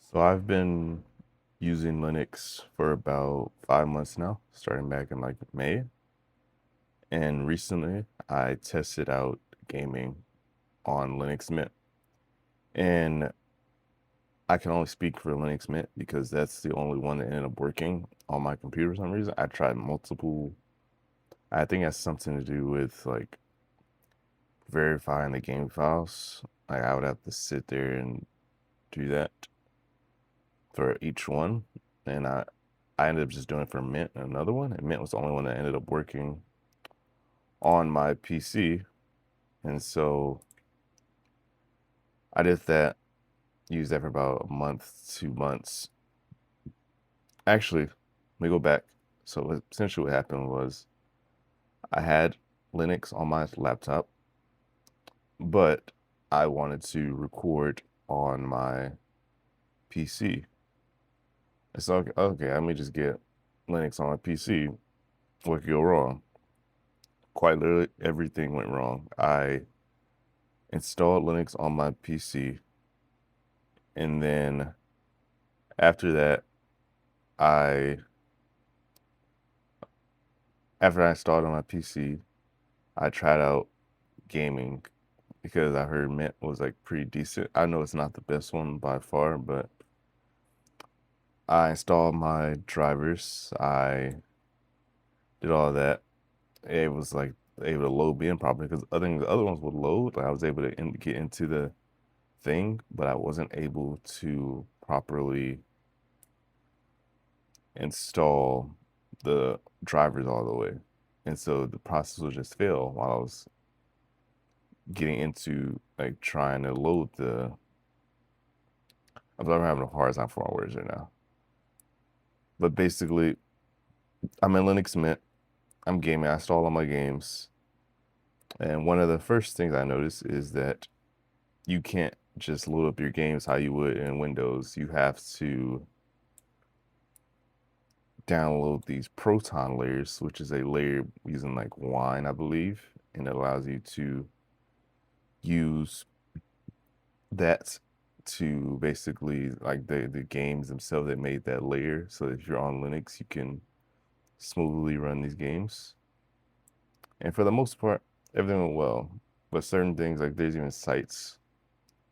So I've been using Linux for about 5 months now, starting back in like May. And recently I tested out gaming on Linux Mint. And I can only speak for Linux Mint because that's the only one that ended up working on my computer for some reason. I tried multiple, I think it has something to do with like verifying the game files. Like I would have to sit there and do that for each one. And I ended up just doing it for Mint and another one. And Mint was the only one that ended up working on my PC. And so I did that, used that for about a month, 2 months. Actually, let me go back. So essentially what happened was I had Linux on my laptop, but I wanted to record on my PC. It's okay, let me just get Linux on my PC. What could go wrong? Quite literally everything went wrong. I installed Linux on my PC, and then after that, I after I installed on my PC, I tried out gaming because I heard Mint was like pretty decent. I know it's not the best one by far, but I installed my drivers. I did all that. It was like able to load me in properly because the other ones would load. Like I was able to get into the thing, but I wasn't able to properly install the drivers all the way. And so the process would just fail while I was getting into like trying to load the. I'm having a hard time for my words right now. But basically, I'm in Linux Mint. I'm gaming. I install all my games. And one of the first things I noticed is that you can't just load up your games how you would in Windows. You have to download these Proton layers, which is a layer using like Wine, I believe, and it allows you to use that to basically like the games themselves that made that layer. So if you're on Linux, you can smoothly run these games. And for the most part, everything went well. But certain things like there's even sites,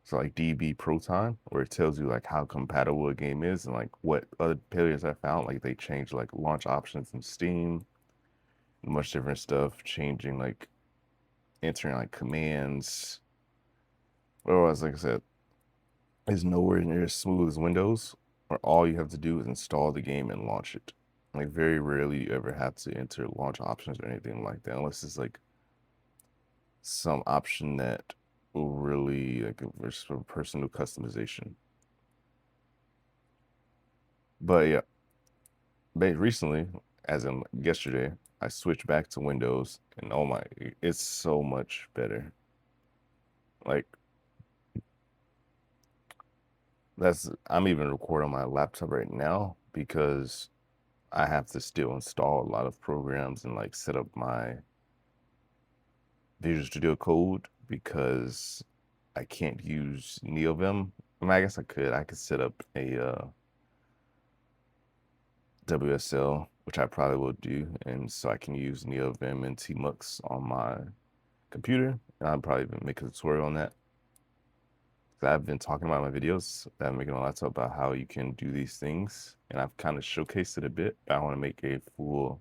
so like DB Proton, where it tells you like how compatible a game is and like what other failures I found. Like they changed like launch options in Steam, much different stuff, changing like entering like commands. Otherwise, like I said, is nowhere near as smooth as Windows, where all you have to do is install the game and launch it. Like very rarely you ever have to enter launch options or anything like that, unless it's like some option that will really like for personal customization. But yeah, recently, as in yesterday, I switched back to Windows, and oh my, it's so much better. Like I'm even recording on my laptop right now because I have to still install a lot of programs and like set up my Visual Studio Code because I can't use NeoVim. I mean, I guess I could. I could set up a WSL, which I probably will do, and so I can use NeoVim and Tmux on my computer, and I'll probably even make a tutorial on that. I've been talking about my videos that I'm making on my laptop about how you can do these things, and I've kind of showcased it a bit. But I want to make a full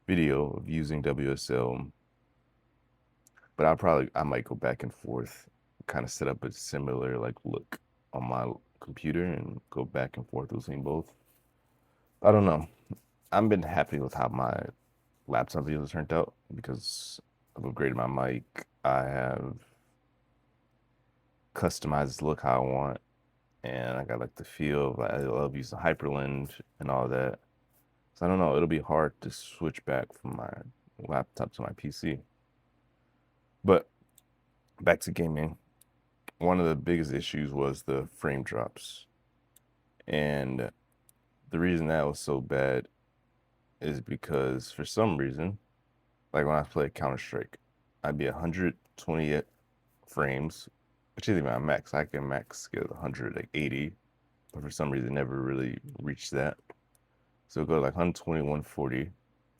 video of using WSL, but I might go back and forth, kind of set up a similar like look on my computer and go back and forth between both. I don't know. I've been happy with how my laptop videos turned out because I've upgraded my mic. I have customized this look how I want, and I got like the feel. I love using Hyperland and all that. So I don't know. It'll be hard to switch back from my laptop to my PC. But back to gaming. One of the biggest issues was the frame drops, and the reason that was so bad is because for some reason, like when I play Counter Strike, I'd be 128 frames, which isn't even my max. I can max get 180, but for some reason it never really reached that. So it'll go to like 120, 140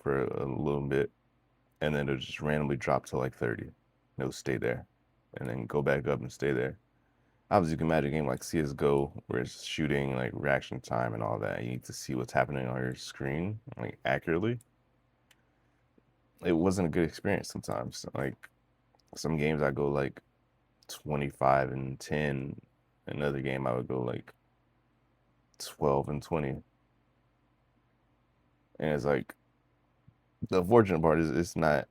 for a little bit, and then it'll just randomly drop to like 30. And it'll stay there, and then go back up and stay there. Obviously, you can imagine a game like CS:GO, where it's shooting, like reaction time and all that. You need to see what's happening on your screen, like accurately. It wasn't a good experience sometimes. Like some games I go like 25 and 10. Another game I would go like 12 and 20. And it's like the unfortunate part is it's not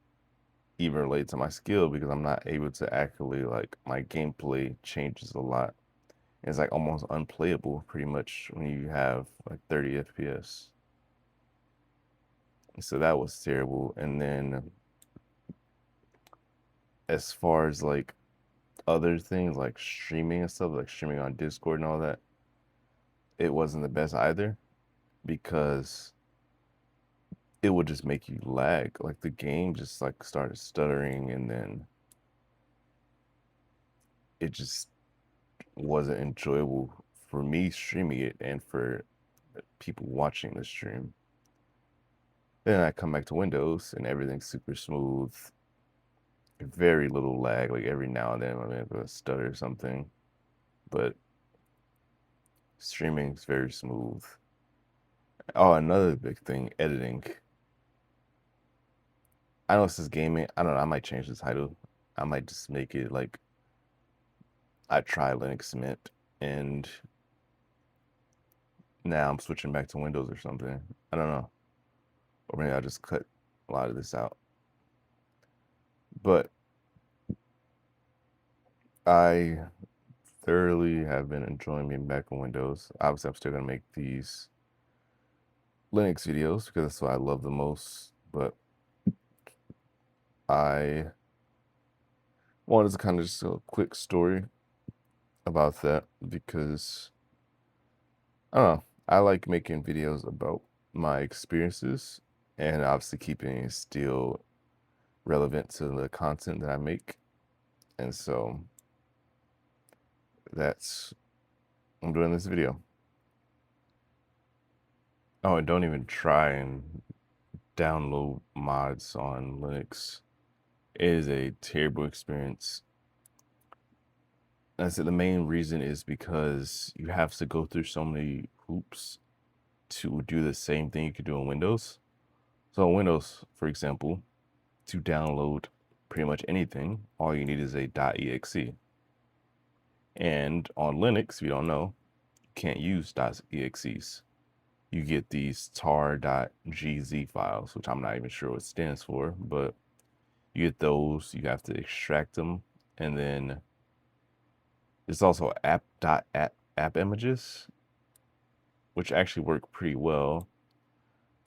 even related to my skill because I'm not able to accurately, like, my gameplay changes a lot. It's like almost unplayable pretty much when you have like 30 FPS. So that was terrible. And then as far as like other things like streaming and stuff, like streaming on Discord and all that, it wasn't the best either because it would just make you lag. Like the game just like started stuttering, and then it just wasn't enjoyable for me streaming it and for people watching the stream. Then I come back to Windows and everything's super smooth, very little lag. Like every now and then I have a stutter or something, but streaming's very smooth. Oh, another big thing, editing. I know this is gaming. I don't know. I might change the title. I might just make it like I try Linux Mint, and now I'm switching back to Windows or something. I don't know. Or maybe I'll just cut a lot of this out. But I thoroughly have been enjoying being back on Windows. Obviously, I'm still gonna make these Linux videos because that's what I love the most. But I wanted to kind of just a quick story about that because I don't know. I like making videos about my experiences and obviously keeping it still relevant to the content that I make. And so that's I'm doing this video. Oh, and don't even try and download mods on Linux. It is a terrible experience. And I said the main reason is because you have to go through so many hoops to do the same thing you could do on Windows. So on Windows, for example, to download pretty much anything, all you need is a .exe. And on Linux, if you don't know, you can't use .exes. You get these tar.gz files, which I'm not even sure what it stands for, but you get those, you have to extract them, and then there's also app images, which actually work pretty well,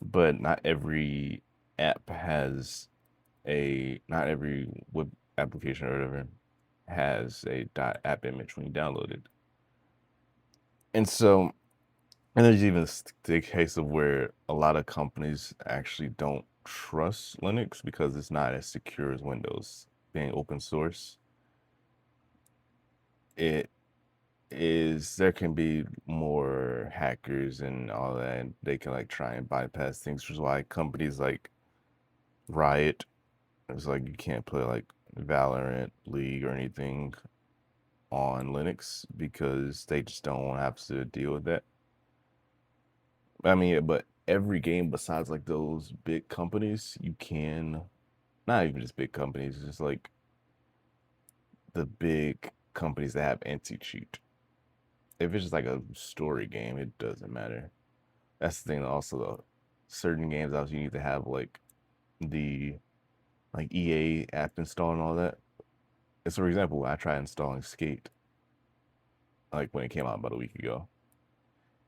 but not every app has not every web application or whatever has a .app image when you download it. And so, and there's even the case of where a lot of companies actually don't trust Linux because it's not as secure as Windows. Being open source, it is there can be more hackers and all that, and they can like try and bypass things, which is why companies like Riot, it's like you can't play like Valorant, League, or anything on Linux because they just don't want to have to deal with that. I mean, but every game besides like those big companies, you can, not even just big companies, just like the big companies that have anti-cheat. If it's just like a story game, it doesn't matter. That's the thing. Also, though, certain games also you need to have like the like EA app installed and all that. As for example, I tried installing Skate like when it came out about a week ago,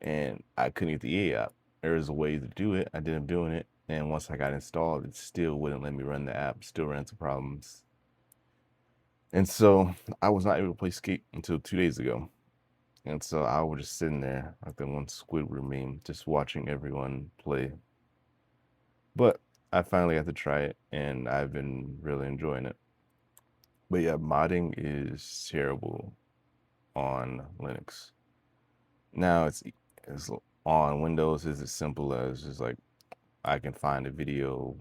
and I couldn't get the EA app. There was a way to do it. I ended up doing it, and once I got installed, it still wouldn't let me run the app. Still ran into problems, and so I was not able to play Skate until 2 days ago. And so I was just sitting there like the one Squidward meme, just watching everyone play. But I finally got to try it, and I've been really enjoying it. But yeah, modding is terrible on Linux. Now it's on Windows is as simple as just like I can find a video,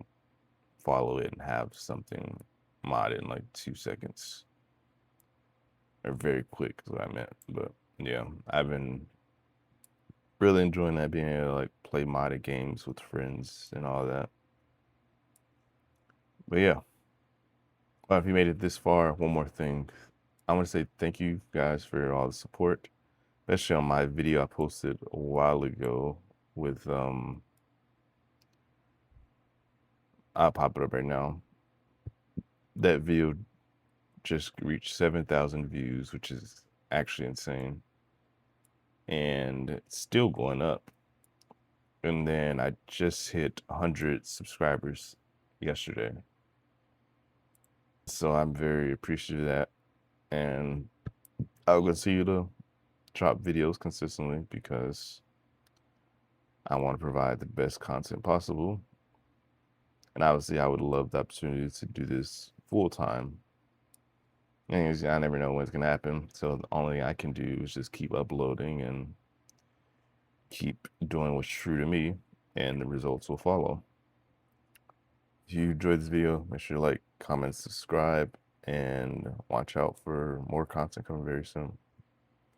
follow it, and have something modded in like 2 seconds. Or very quick is what I meant. But yeah, I've been really enjoying that, being able to like play modded games with friends and all that. But yeah, well, if you made it this far, one more thing. I want to say thank you guys for all the support, especially on my video I posted a while ago with I'll pop it up right now. That video just reached 7,000 views, which is actually insane. And it's still going up. And then I just hit 100 subscribers yesterday. So I'm very appreciative of that. And I'll continue to drop videos consistently because I want to provide the best content possible. And obviously, I would love the opportunity to do this full time. And I never know when it's going to happen. So the only thing I can do is just keep uploading and keep doing what's true to me, and the results will follow. If you enjoyed this video, make sure to like, comment, subscribe, and watch out for more content coming very soon.